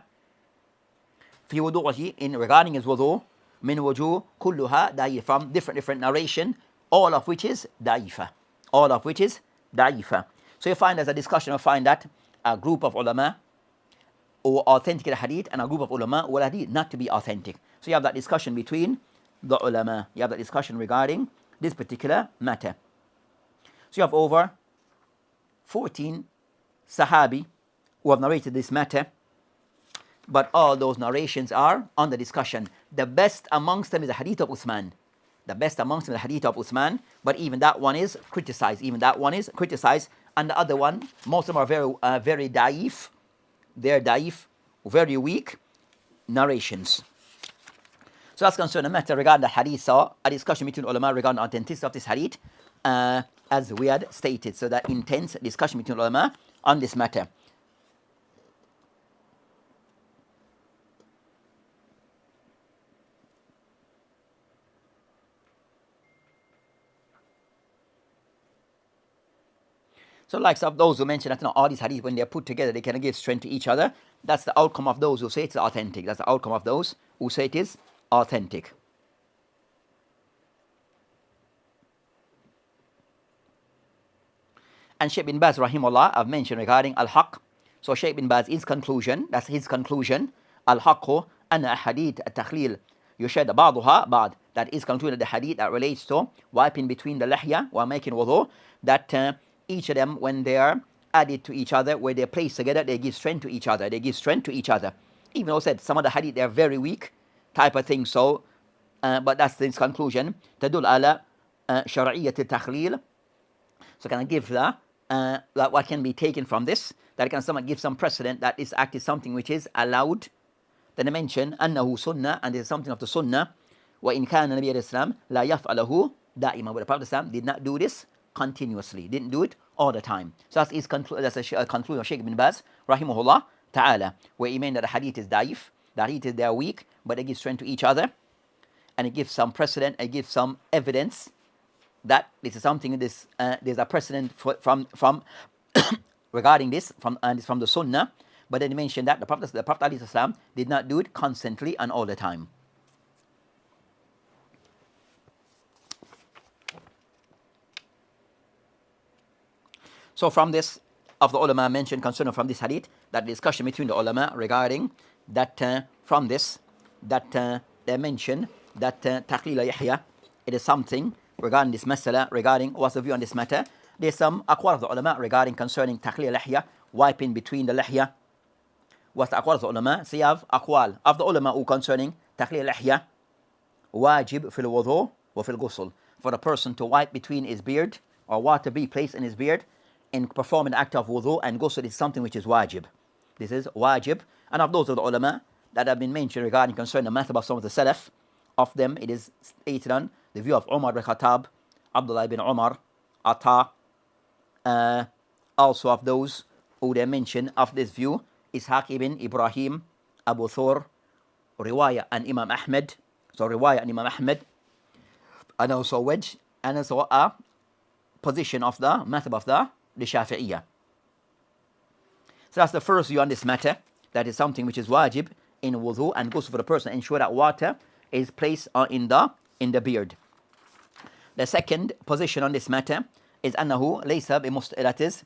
في وضوءه, in regarding his wudu, من وجوه كلها ضعيفة, from different narration, all of which is ضعيفة. So you find there's a discussion, you find that a group of ulama who authenticate hadith and a group of ulama who hadith not to be authentic. So you have that discussion between the ulama. You have that discussion regarding this particular matter. So you have over 14 sahabi who have narrated this matter, but all those narrations are on the discussion. The best amongst them is the hadith of Uthman. But even that one is criticized. And the other one, most of them are very daif. They're daif, very weak narrations. So that's concerned the matter regarding the hadith. So a discussion between ulama regarding the authenticity of this hadith, as we had stated. So that intense discussion between ulama on this matter. So likes of those who mention that all these hadith, when they're put together, they can give strength to each other. That's the outcome of those who say it's authentic. And Shaykh bin Baz rahimahullah, I've mentioned regarding al-haq. So Shaykh bin Baz, his conclusion, al-haqqu anna hadith at-takhlil yushad ba'duha ba'd. That is concluded the hadith that relates to wiping between the lahya while making wudu, that each of them, when they are added to each other, where they're placed together, they give strength to each other. Even though said some of the hadith, they're very weak type of thing. So, but that's his conclusion. تدل على شرعية التخليل. So can I give that what can be taken from this? That can someone give some precedent that this act is something which is allowed. Then I mention أنه sunnah, and there's something of the sunnah. وإن كان النبي عليه السلام لا يفعله دائما. But the Prophet did not do this continuously, didn't do it all the time. So that's a conclusion of Shaykh bin Baz rahimahullah ta'ala, where he meant that the hadith is daif, the hadith they are weak, but they give strength to each other, and it gives some precedent, it gives some evidence that this is something, there's a precedent from regarding this from the sunnah. But then he mentioned that the Prophet ﷺ did not do it constantly and all the time. So from this, of the ulama mentioned concerning from this hadith, that discussion between the ulama regarding that from this, that they mention that taqlil yahya, it is something regarding this masala, regarding what's the view on this matter. There's some aqwal of the ulama regarding concerning taqlil yahya, wiping between the lahya. what's the aqwal of the ulama? So you have aqwal of the ulama who concerning taqleel al-lihya, wajib fil wudu wa fil ghusl. For the person to wipe between his beard, or water be placed in his beard, in performing the act of wudu, and ghusl is something which is wajib. This is wajib. And of those of the ulama that have been mentioned regarding concerning the method of some of the salaf, of them it is stated on the view of Omar bin Khattab, Abdullah ibn Umar, Ata, also of those who they mention of this view, Ishaq ibn Ibrahim, Abu Thur, Riwayah and Imam Ahmed, so Riwayah and Imam Ahmed, and also Wedge, and also a position of the method of the Shafi'iyah. So that's the first view on this matter, that is something which is wajib in wudu and ghusl for the person, ensure that water is placed in the beard. The second position on this matter is أنه ليس that is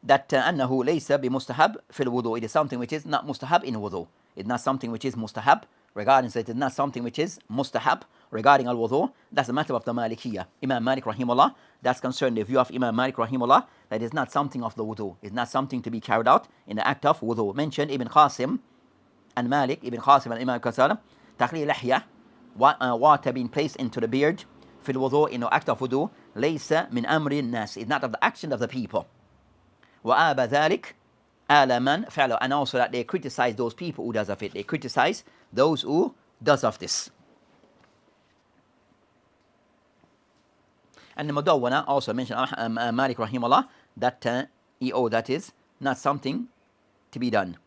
that أنه ليس بمستحب في الوضوء. It is something which is not mustahab in wudu. It's not something which is mustahab regarding, so it is not something which is mustahab regarding al-wudu. That's the matter of the Malikiyah. Imam Malik rahimahullah, that's concerned the view of Imam Malik rahimahullah, that is not something of the wudu. It's not something to be carried out in the act of wudu. Mentioned Ibn Qasim and Malik, Ibn Qasim and Imam Qasim, taqleel lihya, water being placed into the beard, fil wudu, in the act of wudu, laysa min amri nas, is not of the action of the people. Wa aba dhalik ala man fa'ala, and also that they criticize those people who does of it. They criticize those who does of this. And the Mudawwana also mentioned Malik rahimahullah that that is not something to be done.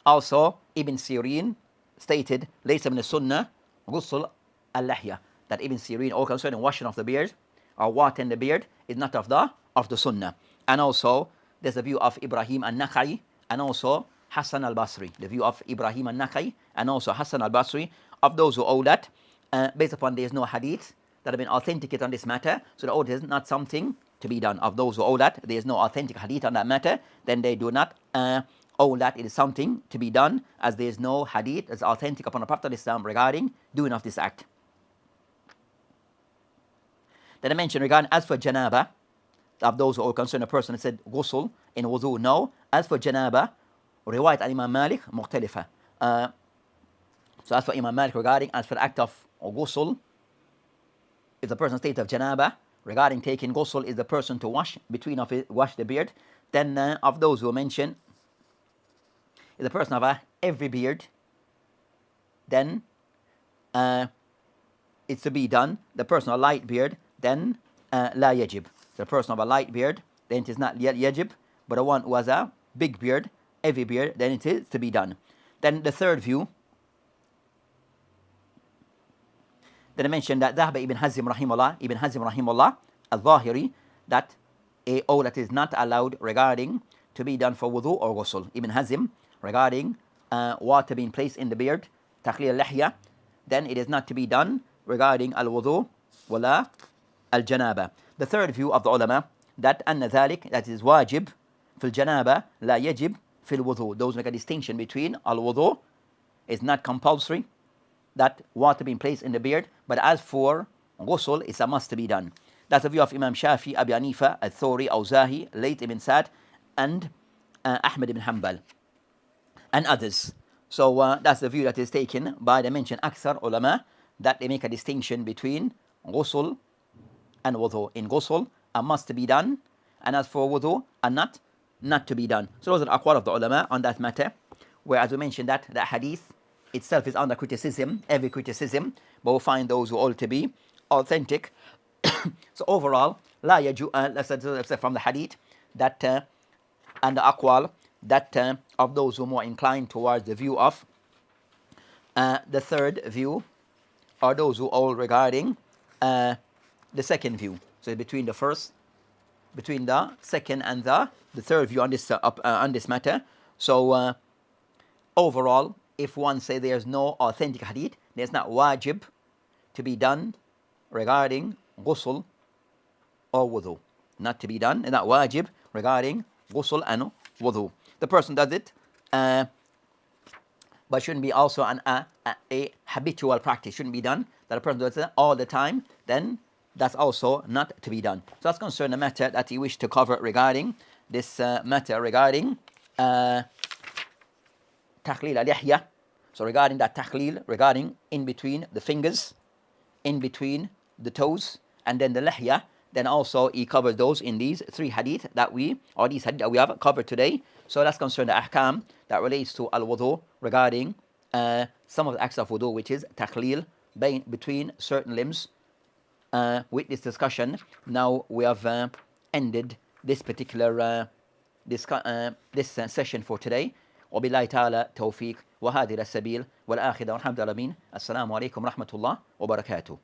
Also Ibn Sirin stated laysa min as-sunnah ghusl al-lihya, that Ibn Sirin, all concerning washing of the beard or water in the beard, is not of the sunnah. And also there's the view of Ibrahim an-Nakhai and also Hassan al-Basri, the view of Ibrahim an-Nakhai and also Hassan al-Basri, of those who hold that based upon there is no hadith that have been authenticated on this matter, so the oath is not something to be done. Of those who hold that there is no authentic hadith on that matter, then they do not hold that it is something to be done, as there is no hadith that's authentic upon the Prophet of Islam regarding doing of this act. Then I mentioned regarding, as for janaba, of those who are concerned a person that said ghusl in wudu, no. As for janaba, riwayat al-Imam Malik mukhtalifa. So as for Imam Malik regarding, as for the act of ghusl, if the person state of janaba regarding taking ghusl is the person to wash the beard, then of those who mention, if the person have every beard, then it's to be done. The person of a light beard, then la yajib. The person of a light beard, then it is not yajib, but the one who has a big beard, every beard, then it is to be done. Then the third view, then I mentioned that Dhahba Ibn Hazm rahimahullah, al-Zahiri, that all that is not allowed regarding to be done for wudu or ghusl. Ibn Hazm regarding water being placed in the beard, taqleel al-lihya, then it is not to be done regarding al-wudu wala al-janaba. The third view of the ulama, that anna dhalik, that is wajib fil janaba la yajib fil wudu. Those make a distinction between al-wudu is not compulsory, that water being placed in the beard, but as for ghusl, it's a must to be done. That's the view of Imam Shafi, Abu Hanifa, Al-Thawri, Awzahi, Layth ibn Sa'd, and Ahmad ibn Hanbal, and others. So that's the view that is taken by the mentioned Akthar ulama, that they make a distinction between ghusl and wudu. In ghusl, a must to be done, and as for wudu, a not to be done. So those are the aqwal of the ulama on that matter, where as we mentioned that the hadith itself is under criticism, every criticism, but we'll find those who all to be authentic. So overall, la yaju, let's say from the hadith, that and the aqwal, that of those who are more inclined towards the view of the third view, are those who all regarding the second view. So between the second and the third view on this matter. So overall, if one say there's no authentic hadith, there's not wajib to be done regarding ghusl or wudu. Not to be done, not wajib regarding ghusl and wudu. The person does it, but shouldn't be also a habitual practice. Shouldn't be done that a person does it all the time. Then that's also not to be done. So that's concerning the matter that you wish to cover regarding this matter regarding Takhleel al-lihya. So regarding that takhleel, regarding in between the fingers, in between the toes, and then the lihya, then also he covered those in these three hadith that we have covered today. So that's concerning the ahkam that relates to al-wudu regarding some of the acts of wudu, which is takhleel between certain limbs. With this discussion, now we have ended this particular session for today. وبالله تعالى توفيق وهذه السبيل والآخرة والحمد لله. السلام عليكم ورحمة الله وبركاته.